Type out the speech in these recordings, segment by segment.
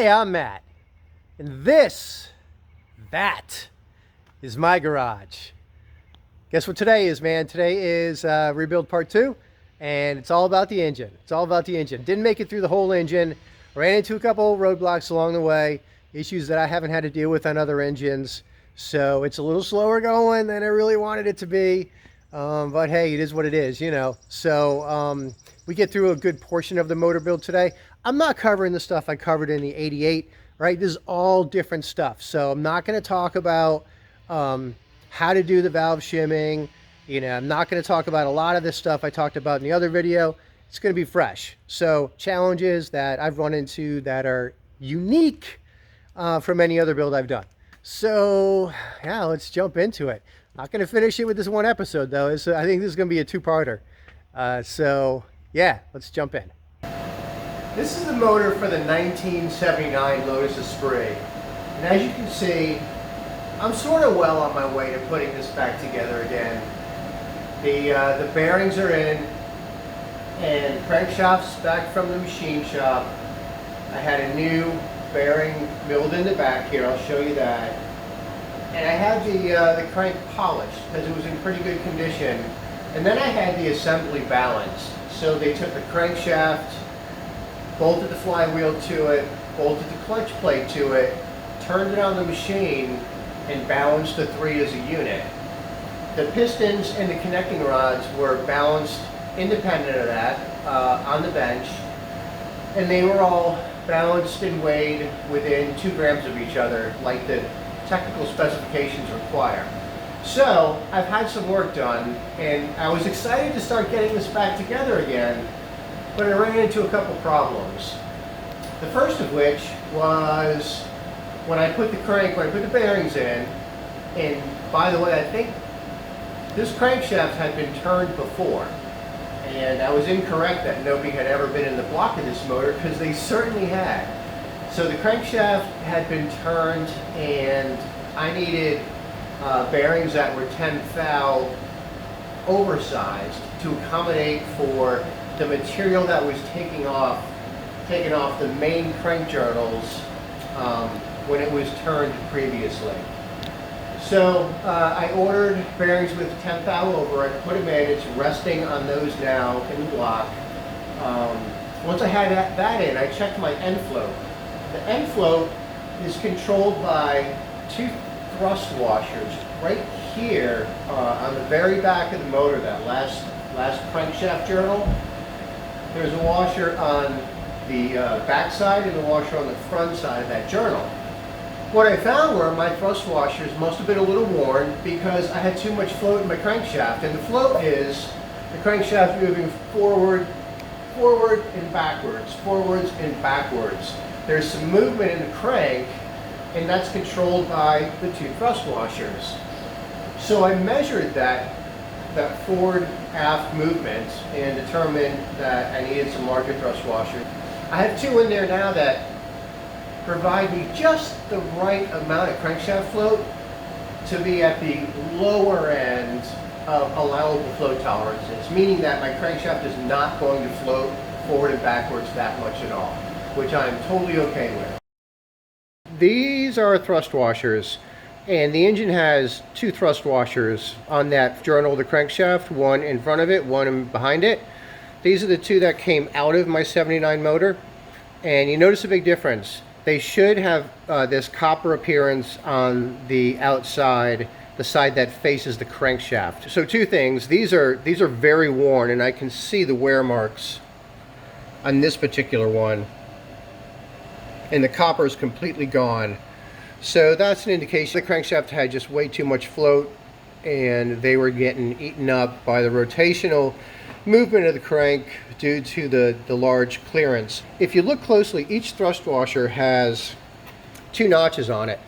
Hi, I'm Matt, and that is my garage. Guess what today is, man? Today is rebuild part 2, and it's all about the engine. It's all about the engine. Didn't make it through the whole engine. Ran into a couple roadblocks along the way, issues that I haven't had to deal with on other engines. So it's a little slower going than I really wanted it to be. But hey, it is what it is, you know. So we get through a good portion of the motor build today. I'm not covering the stuff I covered in the 88, right? This is all different stuff. So I'm not going to talk about how to do the valve shimming. You know, I'm not going to talk about a lot of this stuff I talked about in the other video. It's going to be fresh. So challenges that I've run into that are unique from any other build I've done. So yeah, let's jump into it. Not going to finish it with this one episode though. I think this is going to be a two-parter. So yeah, let's jump in. This is the motor for the 1979 Lotus Esprit. And as you can see, I'm sort of well on my way to putting this back together again. The bearings are in, and crankshaft's back from the machine shop. I had a new bearing milled in the back here, I'll show you that. And I had the crank polished because it was in pretty good condition. And then I had the assembly balanced. So they took the crankshaft, bolted the flywheel to it, bolted the clutch plate to it, turned it on the machine, and balanced the three as a unit. The pistons and the connecting rods were balanced independent of that on the bench, and they were all balanced and weighed within 2 grams of each other, like the technical specifications require. So I've had some work done, and I was excited to start getting this back together again, but I ran into a couple problems. The first of which was when I put the bearings in, and by the way, I think this crankshaft had been turned before, and I was incorrect that nobody had ever been in the block of this motor, because they certainly had. So the crankshaft had been turned, and I needed bearings that were 10 thou oversized to accommodate for the material that was taken off the main crank journals when it was turned previously. So I ordered bearings with 10 thou over. I put them in. It's resting on those now in the block. Once I had that in, I checked my end float. The end float is controlled by 2 thrust washers right here on the very back of the motor, that last crankshaft journal. There's a washer on the back side and a washer on the front side of that journal. What I found were my thrust washers must have been a little worn because I had too much float in my crankshaft. And the float is the crankshaft moving forward and backwards, forwards and backwards. There's some movement in the crank, and that's controlled by the 2 thrust washers. So I measured that forward-aft movement and determined that I needed some larger thrust washers. I have 2 in there now that provide me just the right amount of crankshaft float to be at the lower end of allowable flow tolerances, meaning that my crankshaft is not going to float forward and backwards that much at all, which I'm totally okay with. These are thrust washers, and the engine has 2 thrust washers on that journal of the crankshaft, one in front of it, one behind it. These are the 2 that came out of my 79 motor, and you notice a big difference. They should have this copper appearance on the outside, the side that faces the crankshaft. So 2 things. These are very worn, and I can see the wear marks on this particular one, and the copper is completely gone. So that's an indication the crankshaft had just way too much float, and they were getting eaten up by the rotational movement of the crank due to the large clearance. If you look closely, each thrust washer has 2 notches on it.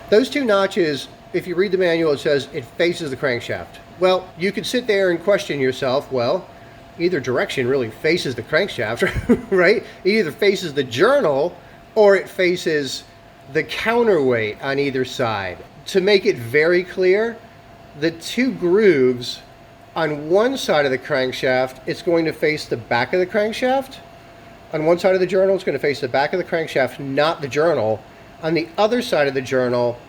Those 2 notches, if you read the manual, it says it faces the crankshaft. Well, you could sit there and question yourself, well, either direction really faces the crankshaft, right? It either faces the journal or it faces the counterweight on either side. To make it very clear, the 2 grooves on one side of the crankshaft, it's going to face the back of the crankshaft, On one side of the journal, it's going to face the back of the crankshaft, not the journal. On the other side of the journal,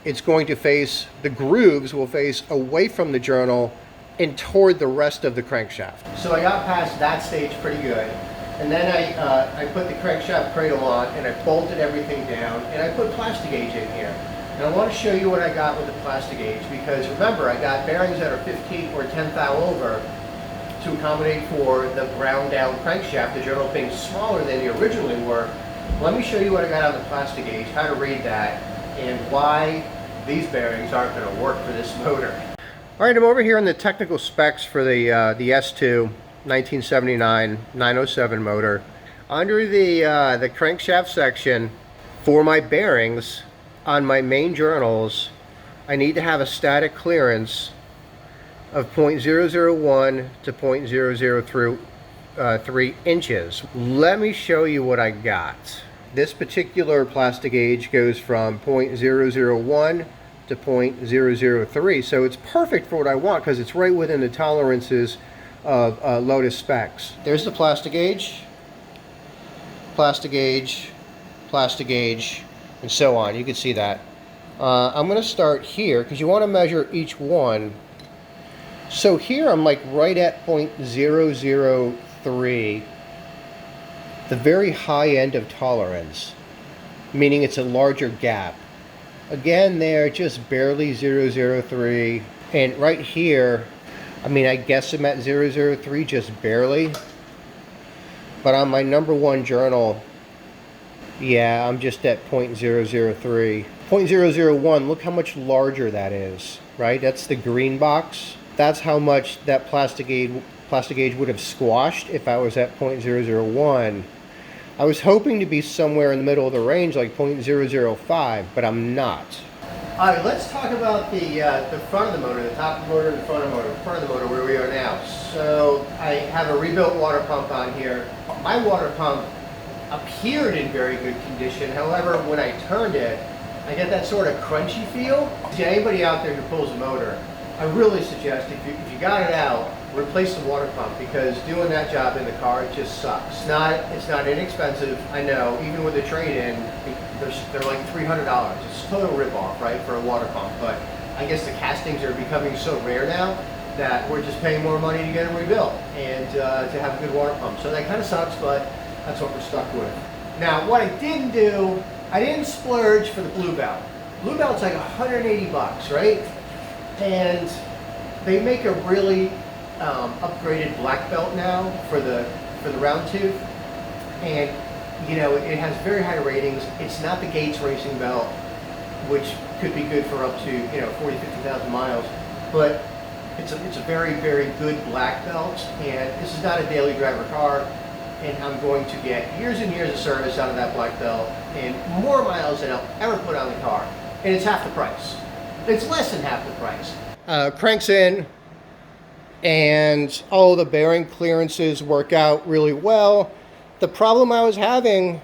it's going to face, the grooves will face away from the journal and toward the rest of the crankshaft. So I got past that stage pretty good. And then I put the crankshaft cradle on and I bolted everything down and I put Plastigauge in here. And I want to show you what I got with the Plastigauge, because remember, I got bearings that are 15 or 10 thou over to accommodate for the ground down crankshaft, the journal being smaller than they originally were. Let me show you what I got on the Plastigauge, how to read that, and why these bearings aren't going to work for this motor. All right, I'm over here on the technical specs for the S2 1979 907 motor. Under the crankshaft section, for my bearings on my main journals, I need to have a static clearance of 0.001 to 0.003 inches. Let me show you what I got. This particular Plastigauge goes from 0.001 to 0.003, so it's perfect for what I want because it's right within the tolerances of Lotus specs. There's the Plastigauge, Plastigauge, Plastigauge, and so on. You can see that. I'm going to start here because you want to measure each one. So here I'm like right at 0.003, the very high end of tolerance, meaning it's a larger gap. Again, there just barely 0.003, and right here, I mean, I guess I'm at 0.003 just barely, but on my number one journal, yeah, I'm just at 0.003. 0.001, look how much larger that is, right? That's the green box. That's how much that Plastigauge would have squashed if I was at 0.001. I was hoping to be somewhere in the middle of the range, like 0.005, but I'm not. All right, let's talk about the front of the motor, the top of the motor and the front of the motor. Front of the motor, where we are now. So I have a rebuilt water pump on here. My water pump appeared in very good condition. However, when I turned it, I get that sort of crunchy feel. To anybody out there who pulls a motor, I really suggest if you got it out, replace the water pump, because doing that job in the car, it just sucks. It's not inexpensive, I know. Even with the trade-in, they're like $300. It's a total rip-off, right, for a water pump. But I guess the castings are becoming so rare now that we're just paying more money to get them rebuilt and to have a good water pump. So that kind of sucks, but that's what we're stuck with. Now, what I didn't do, I didn't splurge for the blue belt. Blue belt's like 180 bucks, right? And they make a really upgraded black belt now for the round tooth, and you know, it has very high ratings. It's not the Gates racing belt, which could be good for up to 40,000-50,000 miles, but it's a very, very good black belt. And this is not a daily driver car, and I'm going to get years and years of service out of that black belt and more miles than I'll ever put on the car, and it's half the price. It's less than half the price. Cranks in, and all the bearing clearances work out really well. The problem I was having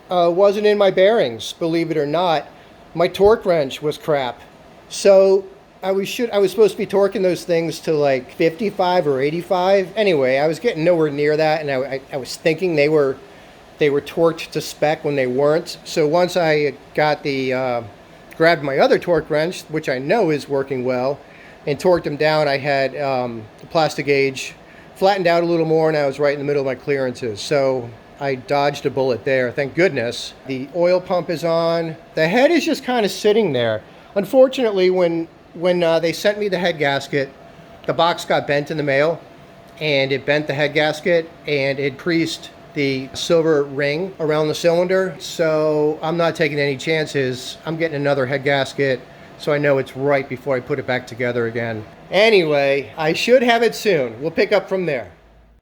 wasn't in my bearings, believe it or not. My torque wrench was crap. So I was supposed to be torquing those things to like 55 or 85. Anyway, I was getting nowhere near that, and I was thinking they were torqued to spec when they weren't. So once I got grabbed my other torque wrench, which I know is working well, and torqued them down, I had the Plastigauge flattened out a little more, and I was right in the middle of my clearances. So I dodged a bullet there, thank goodness. The oil pump is on. The head is just kind of sitting there. Unfortunately, when they sent me the head gasket, the box got bent in the mail, and it bent the head gasket, and it creased the silver ring around the cylinder. So I'm not taking any chances. I'm getting another head gasket, so I know it's right before I put it back together again. Anyway, I should have it soon. We'll pick up from there.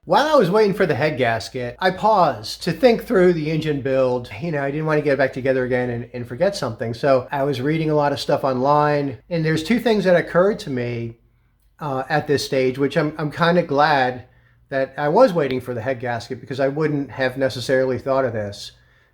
While I was waiting for the head gasket, I paused to think through the engine build. You know, I didn't want to get it back together again and forget something. So I was reading a lot of stuff online, and there's two things that occurred to me at this stage, which I'm kind of glad that I was waiting for the head gasket, because I wouldn't have necessarily thought of this.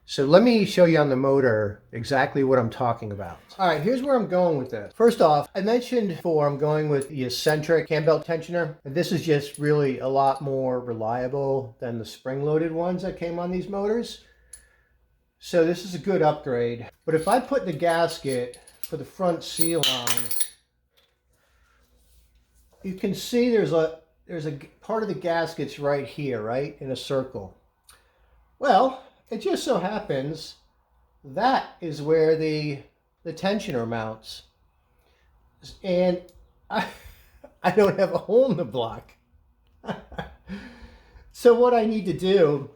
So let me show you on the motor exactly what I'm talking about. All right, here's where I'm going with this. First off, I mentioned before I'm going with the eccentric cam belt tensioner. This is just really a lot more reliable than the spring-loaded ones that came on these motors. So this is a good upgrade. But if I put the gasket for the front seal on, you can see there's a part of the gasket's right here, right, in a circle. Well, it just so happens that is where the tensioner mounts. And I don't have a hole in the block. So what I need to do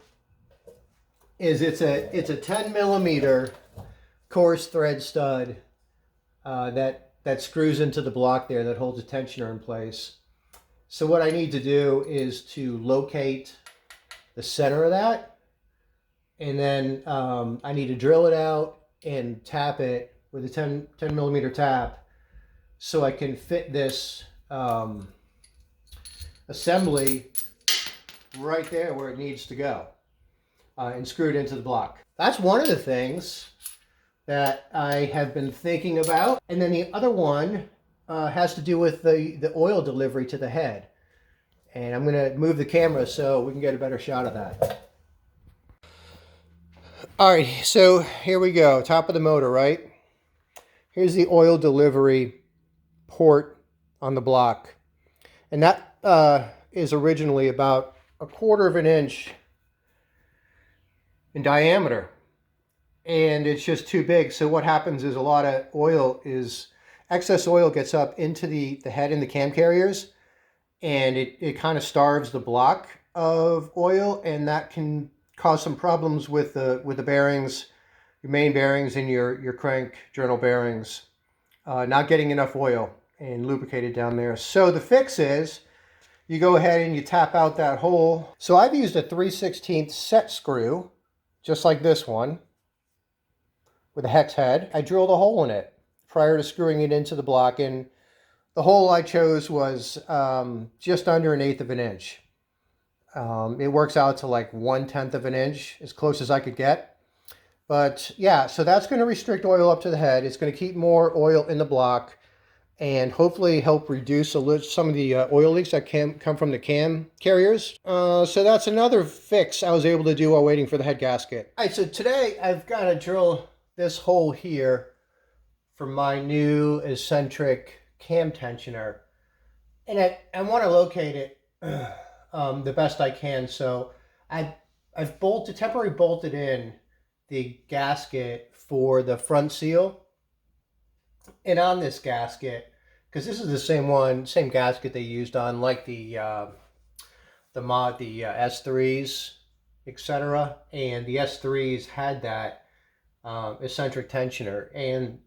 is it's a 10 millimeter coarse thread stud that screws into the block there that holds the tensioner in place. So what I need to do is to locate the center of that. And then I need to drill it out and tap it with a 10 millimeter tap so I can fit this assembly right there where it needs to go and screw it into the block. That's one of the things that I have been thinking about. And then the other one has to do with the oil delivery to the head. And I'm going to move the camera so we can get a better shot of that. All right, so here we go, top of the motor, right? Here's the oil delivery port on the block. And that is originally about 1/4 of an inch in diameter. And it's just too big. So what happens is a lot of excess oil gets up into the head and the cam carriers. And it kind of starves the block of oil, and that can cause some problems with the bearings, your main bearings and your crank journal bearings, not getting enough oil and lubricated down there. So the fix is you go ahead and you tap out that hole. So I've used a 3/16 set screw, just like this one, with a hex head. I drilled a hole in it prior to screwing it into the block, and the hole I chose was just under 1/8 of an inch. It works out to like 1/10 of an inch, as close as I could get. But yeah, so that's going to restrict oil up to the head. It's going to keep more oil in the block and hopefully help reduce some of the oil leaks that come from the cam carriers. So that's another fix I was able to do while waiting for the head gasket. All right, so today I've got to drill this hole here for my new eccentric cam tensioner. And I want to locate it the best I can. So I've temporarily bolted in the gasket for the front seal. And on this gasket, because this is the same gasket they used on like the S3s, etc. And the S3s had that eccentric tensioner, and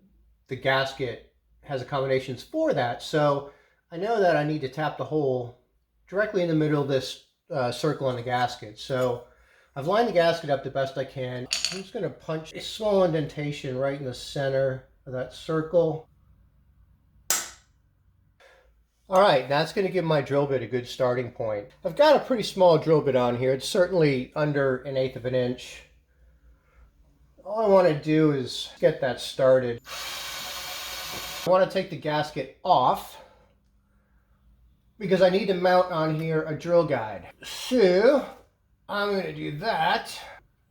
the gasket has accommodations for that. So I know that I need to tap the hole directly in the middle of this circle on the gasket. So I've lined the gasket up the best I can. I'm just going to punch a small indentation right in the center of that circle. All right, that's going to give my drill bit a good starting point. I've got a pretty small drill bit on here. It's certainly under 1/8 of an inch. All I want to do is get that started. I want to take the gasket off because I need to mount on here a drill guide. So I'm going to do that.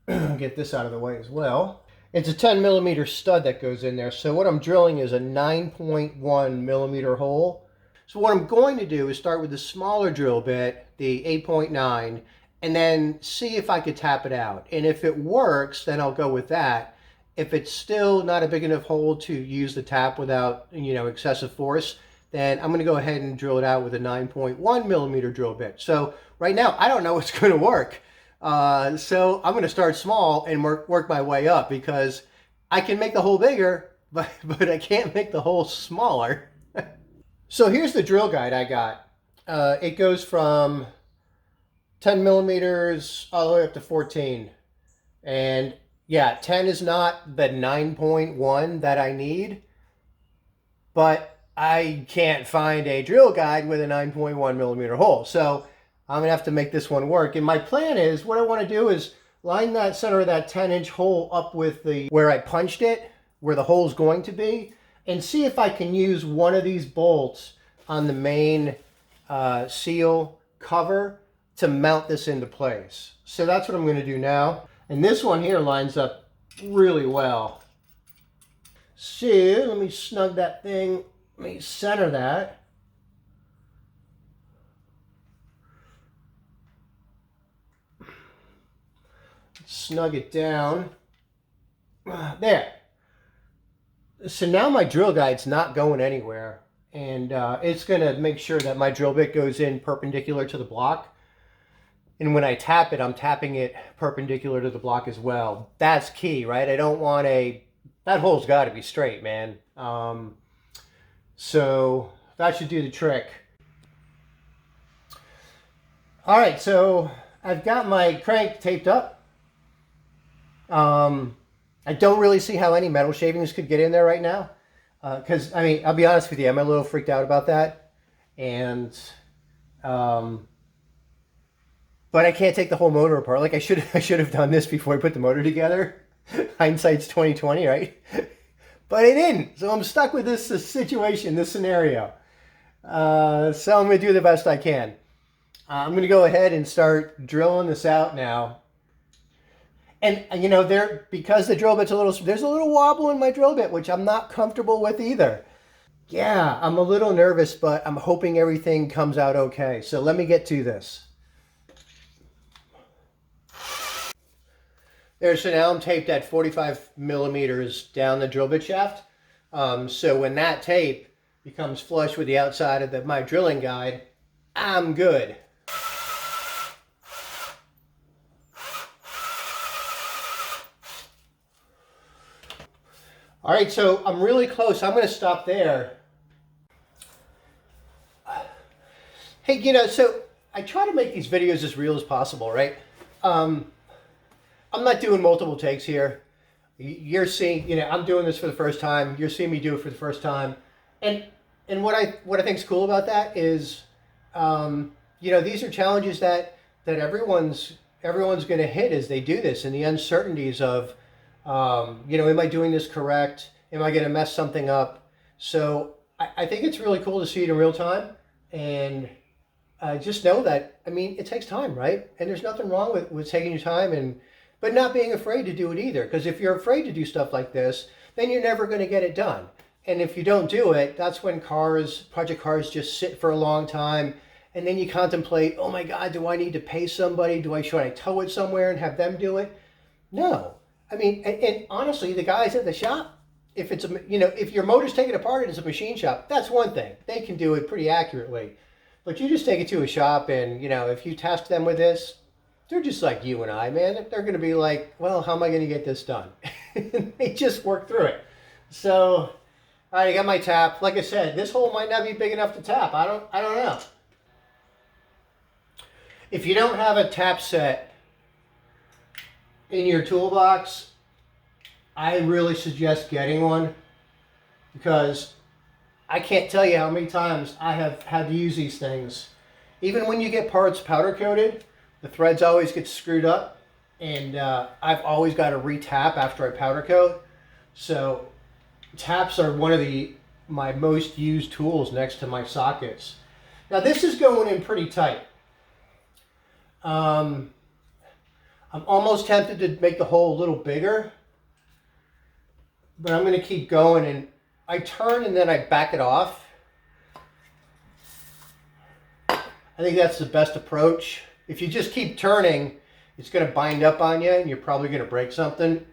Get this out of the way as well. It's a 10 millimeter stud that goes in there. So what I'm drilling is a 9.1 millimeter hole. So what I'm going to do is start with the smaller drill bit, the 8.9, and then see if I could tap it out. And if it works, then I'll go with that. If it's still not a big enough hole to use the tap without, excessive force, then I'm going to go ahead and drill it out with a 9.1 millimeter drill bit. So right now, I don't know what's going to work. So I'm going to start small and work my way up, because I can make the hole bigger, but I can't make the hole smaller. So here's the drill guide I got. It goes from 10 millimeters all the way up to 14. And yeah, 10 is not the 9.1 that I need, but I can't find a drill guide with a 9.1 millimeter hole. So I'm gonna have to make this one work. And my plan is, what I want to do is line that center of that 10-inch hole up with the where I punched it, where the hole's going to be, and see if I can use one of these bolts on the main seal cover to mount this into place. So that's what I'm going to do now. And this one here lines up really well. So let me snug that thing. Let me center that. Snug it down. There. So now my drill guide's not going anywhere. And it's going to make sure that my drill bit goes in perpendicular to the block. And when I tap it, I'm tapping it perpendicular to the block as well. That's key, right? I don't want that hole's got to be straight, man. So that should do the trick. All right, so I've got my crank taped up. I don't really see how any metal shavings could get in there right now. Because, I mean, I'll be honest with you, I'm a little freaked out about that. And, but I can't take the whole motor apart. Like I should have done this before I put the motor together. Hindsight's 20/20, right? But I didn't. So I'm stuck with this situation, this scenario. So I'm going to do the best I can. I'm going to go ahead and start drilling this out now. And you know, because the drill bit's there's a little wobble in my drill bit, which I'm not comfortable with either. Yeah, I'm a little nervous, but I'm hoping everything comes out okay. So let me get to this. There, so now I'm taped at 45 millimeters down the drill bit shaft. So when that tape becomes flush with the outside of my drilling guide, I'm good. All right, so I'm really close. I'm going to stop there. Hey, you know, so I try to make these videos as real as possible, right? I'm not doing multiple takes here. You're seeing, you know, I'm doing this for the first time. You're seeing me do it for the first time. And what I think is cool about that is, you know, these are challenges that everyone's going to hit as they do this, and the uncertainties of, you know, am I doing this correct? Am I going to mess something up? So I think it's really cool to see it in real time, and just know that, I mean, it takes time, right? And there's nothing wrong with taking your time, but not being afraid to do it either. Because if you're afraid to do stuff like this, then you're never going to get it done. And if you don't do it, that's when project cars just sit for a long time. And then you contemplate, oh my God, do I need to pay somebody? Should I tow it somewhere and have them do it? No. I mean, and honestly, the guys at the shop, if it's if your motor's taken apart and it's a machine shop, that's one thing. They can do it pretty accurately. But you just take it to a shop, and you know, if you task them with this, they're just like you and I, man. They're going to be like, well, how am I going to get this done? They just work through it. So, all right, I got my tap. Like I said, this hole might not be big enough to tap. I don't know. If you don't have a tap set in your toolbox, I really suggest getting one, because I can't tell you how many times I have had to use these things. Even when you get parts powder coated, the threads always get screwed up, and I've always got to re-tap after I powder coat. So taps are one of my most used tools next to my sockets. Now this is going in pretty tight. I'm almost tempted to make the hole a little bigger, but I'm going to keep going, and I turn and then I back it off. I think that's the best approach. If you just keep turning, it's going to bind up on you and you're probably going to break something.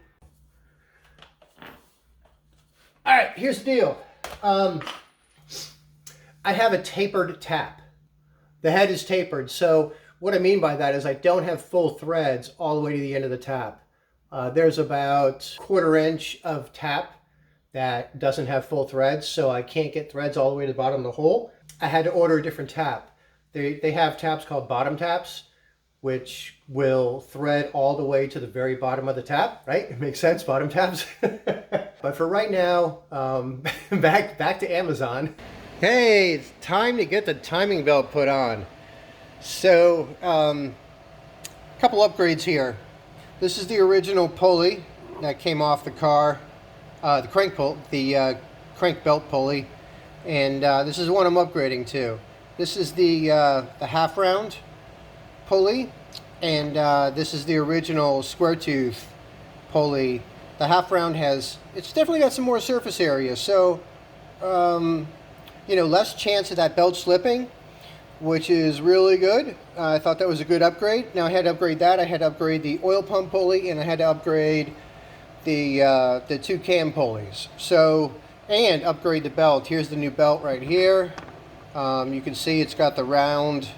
All right, here's the deal. I have a tapered tap. The head is tapered, so what I mean by that is I don't have full threads all the way to the end of the tap. There's about 1/4 inch of tap that doesn't have full threads, so I can't get threads all the way to the bottom of the hole. I had to order a different tap. They have taps called bottom taps, which will thread all the way to the very bottom of the tap, right? It makes sense, bottom taps. But for right now, back to Amazon. Hey, it's time to get the timing belt put on. So, a couple upgrades here. This is the original pulley that came off the car, the crank belt pulley, and this is the one I'm upgrading to. This is the half round pulley, and this is the original square tooth pulley. The half round it's definitely got some more surface area, so you know, less chance of that belt slipping, which is really good. I thought that was a good upgrade. Now I had to upgrade that. I had to upgrade the oil pump pulley, and I had to upgrade the two cam pulleys. So, and upgrade the belt. Here's the new belt right here. You can see it's got the round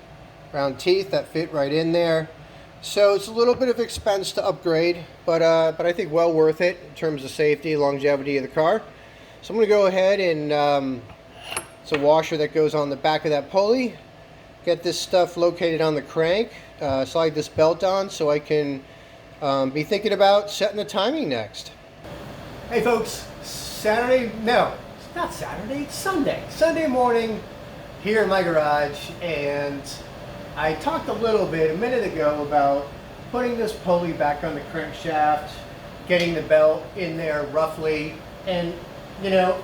teeth that fit right in there. So it's a little bit of expense to upgrade, but I think well worth it in terms of safety, longevity of the car. So I'm going to go ahead and it's a washer that goes on the back of that pulley. Get this stuff located on the crank, slide this belt on so I can be thinking about setting the timing next. Hey folks, it's not Saturday, it's Sunday. Sunday morning here in my garage, and I talked a little bit a minute ago about putting this pulley back on the crankshaft, getting the belt in there roughly, and you know,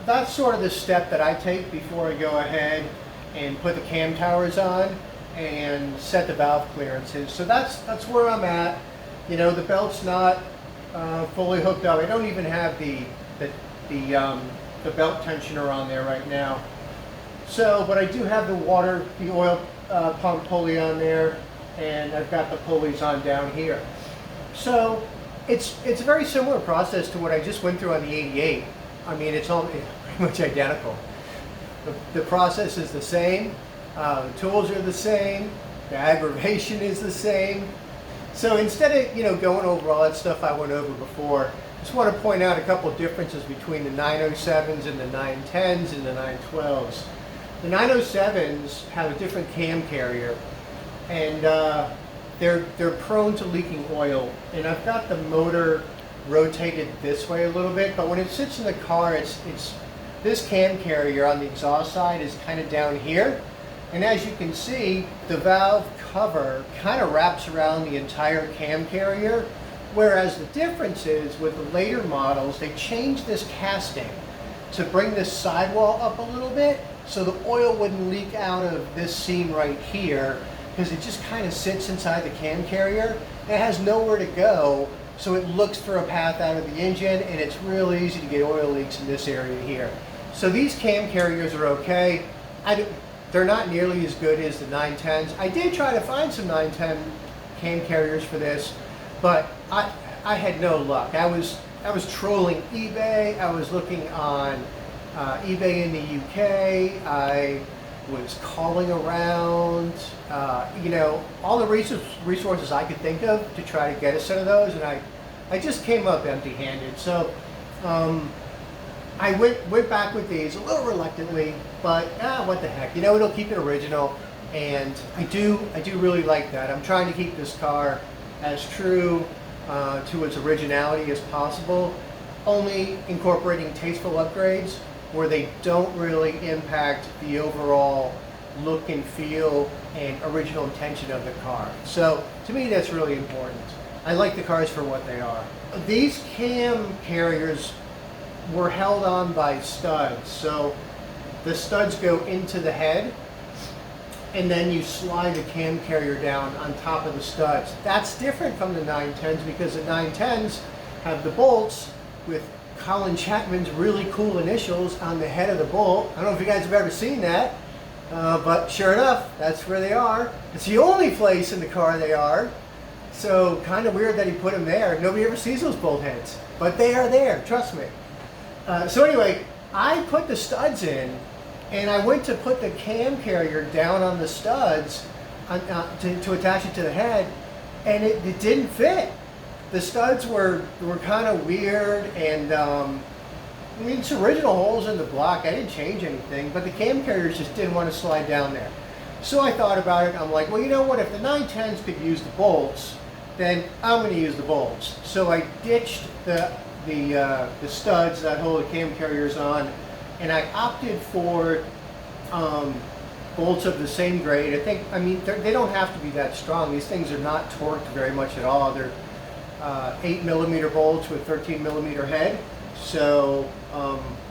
that's sort of the step that I take before I go ahead and put the cam towers on and set the valve clearances. So that's where I'm at. You know, the belt's not fully hooked up. I don't even have the belt tensioner on there right now. So, but I do have the oil pump pulley on there, and I've got the pulleys on down here. So it's a very similar process to what I just went through on the 88. I mean, it's pretty much identical. The process is the same, the tools are the same, the aggravation is the same. So instead of, you know, going over all that stuff I went over before, I just want to point out a couple of differences between the 907s and the 910s and the 912s. The 907s have a different cam carrier, and they're prone to leaking oil. And I've got the motor rotated this way a little bit, but when it sits in the car, it's this cam carrier on the exhaust side is kind of down here, and as you can see, the valve cover kind of wraps around the entire cam carrier, whereas the difference is with the later models, they changed this casting to bring this sidewall up a little bit so the oil wouldn't leak out of this seam right here, because it just kind of sits inside the cam carrier and it has nowhere to go. So it looks for a path out of the engine, and it's real easy to get oil leaks in this area here. So these cam carriers are okay. They're not nearly as good as the 910s. I did try to find some 910 cam carriers for this, but I had no luck. I was trolling eBay. I was looking on eBay in the UK. I was calling around, you know, all the resources I could think of to try to get a set of those, and I just came up empty-handed. So I went back with these a little reluctantly, but what the heck, you know, it'll keep it original, and I do really like that. I'm trying to keep this car as true to its originality as possible, only incorporating tasteful upgrades where they don't really impact the overall look and feel and original intention of the car. So to me, that's really important. I like the cars for what they are. These cam carriers were held on by studs. So the studs go into the head, and then you slide the cam carrier down on top of the studs. That's different from the 910s, because the 910s have the bolts with Colin Chapman's really cool initials on the head of the bolt. I don't know if you guys have ever seen that, but sure enough, that's where they are. It's the only place in the car they are. So kind of weird that he put them there. Nobody ever sees those bolt heads, but they are there, trust me. So anyway, I put the studs in, and I went to put the cam carrier down on the studs to attach it to the head, and it didn't fit. The studs were kind of weird, and I mean, it's original holes in the block. I didn't change anything, but the cam carriers just didn't want to slide down there. So I thought about it. I'm like, well, you know what? If the 910s could use the bolts, then I'm going to use the bolts. So I ditched the studs that hold the cam carriers on, and I opted for bolts of the same grade. I mean, they don't have to be that strong. These things are not torqued very much at all. 8mm bolts with 13mm head. So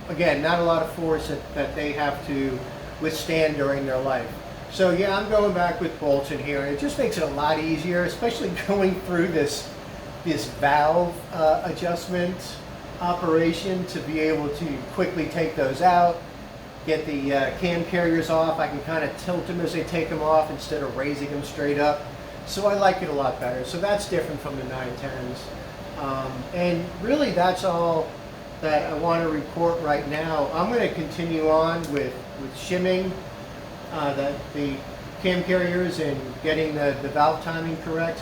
again, not a lot of force that they have to withstand during their life. So yeah, I'm going back with bolts in here, and it just makes it a lot easier, especially going through this valve adjustment operation, to be able to quickly take those out, get the cam carriers off. I can kind of tilt them as they take them off instead of raising them straight up. So I like it a lot better. So that's different from the 910s. And really that's all that I want to report right now. I'm going to continue on with shimming the cam carriers and getting the valve timing correct.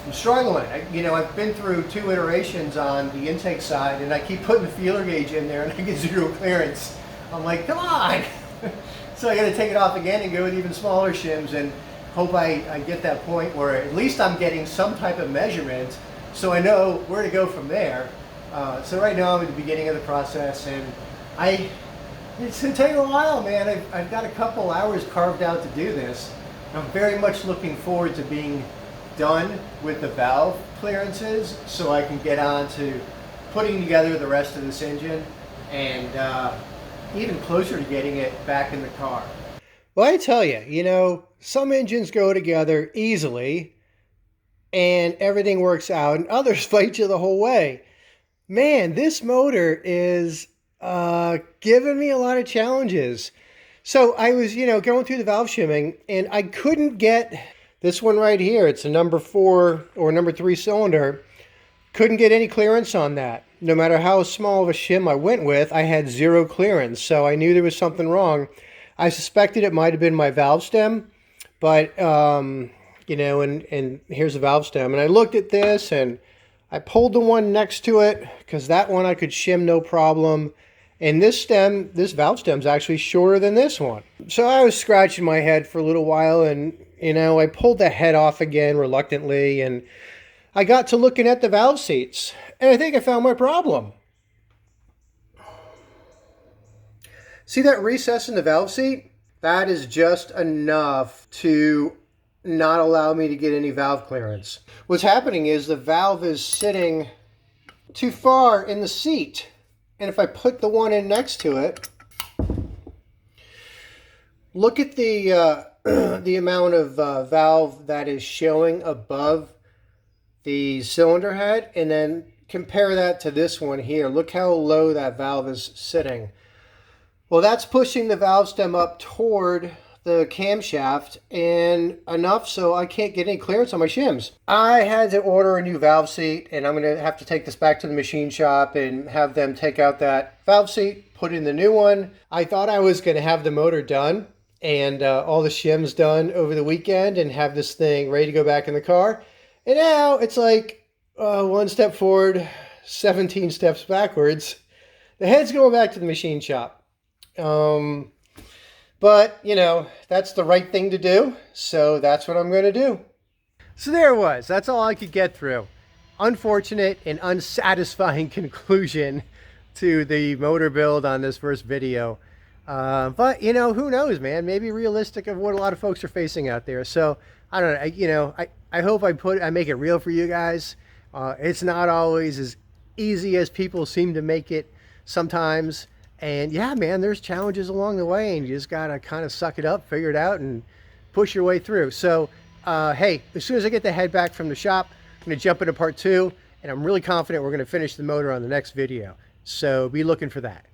I'm struggling. I've been through 2 iterations on the intake side, and I keep putting the feeler gauge in there and I get 0 clearance. I'm like, come on! So I got to take it off again and go with even smaller shims, and hope I get that point where at least I'm getting some type of measurement so I know where to go from there. So right now I'm at the beginning of the process, and it's going to take a while, man. I've got a couple hours carved out to do this. I'm very much looking forward to being done with the valve clearances so I can get on to putting together the rest of this engine, and even closer to getting it back in the car. Well, I tell you, some engines go together easily and everything works out, and others fight you the whole way. Man, this motor is giving me a lot of challenges. So I was, going through the valve shimming, and I couldn't get this one right here. It's a number 4 or number 3 cylinder. Couldn't get any clearance on that. No matter how small of a shim I went with, I had 0 clearance. So I knew there was something wrong. I suspected it might have been my valve stem, but, and here's the valve stem. And I looked at this, and I pulled the one next to it, because that one I could shim no problem. And this valve stem's actually shorter than this one. So I was scratching my head for a little while, and, I pulled the head off again reluctantly, and I got to looking at the valve seats, and I think I found my problem. See that recess in the valve seat? That is just enough to not allow me to get any valve clearance. What's happening is the valve is sitting too far in the seat. And if I put the one in next to it, look at the amount of valve that is showing above the cylinder head, and then compare that to this one here. Look how low that valve is sitting. Well, that's pushing the valve stem up toward the camshaft, and enough so I can't get any clearance on my shims. I had to order a new valve seat, and I'm going to have to take this back to the machine shop and have them take out that valve seat, put in the new one. I thought I was going to have the motor done and all the shims done over the weekend and have this thing ready to go back in the car. And now it's like 1 step forward, 17 steps backwards. The head's going back to the machine shop. But, that's the right thing to do, so that's what I'm going to do. So there it was. That's all I could get through. Unfortunate and unsatisfying conclusion to the motor build on this first video. But, who knows, man? Maybe realistic of what a lot of folks are facing out there. So, I don't know. I hope I make it real for you guys. It's not always as easy as people seem to make it sometimes. And yeah, man, there's challenges along the way, and you just got to kind of suck it up, figure it out, and push your way through. So, hey, as soon as I get the head back from the shop, I'm going to jump into part 2, and I'm really confident we're going to finish the motor on the next video. So be looking for that.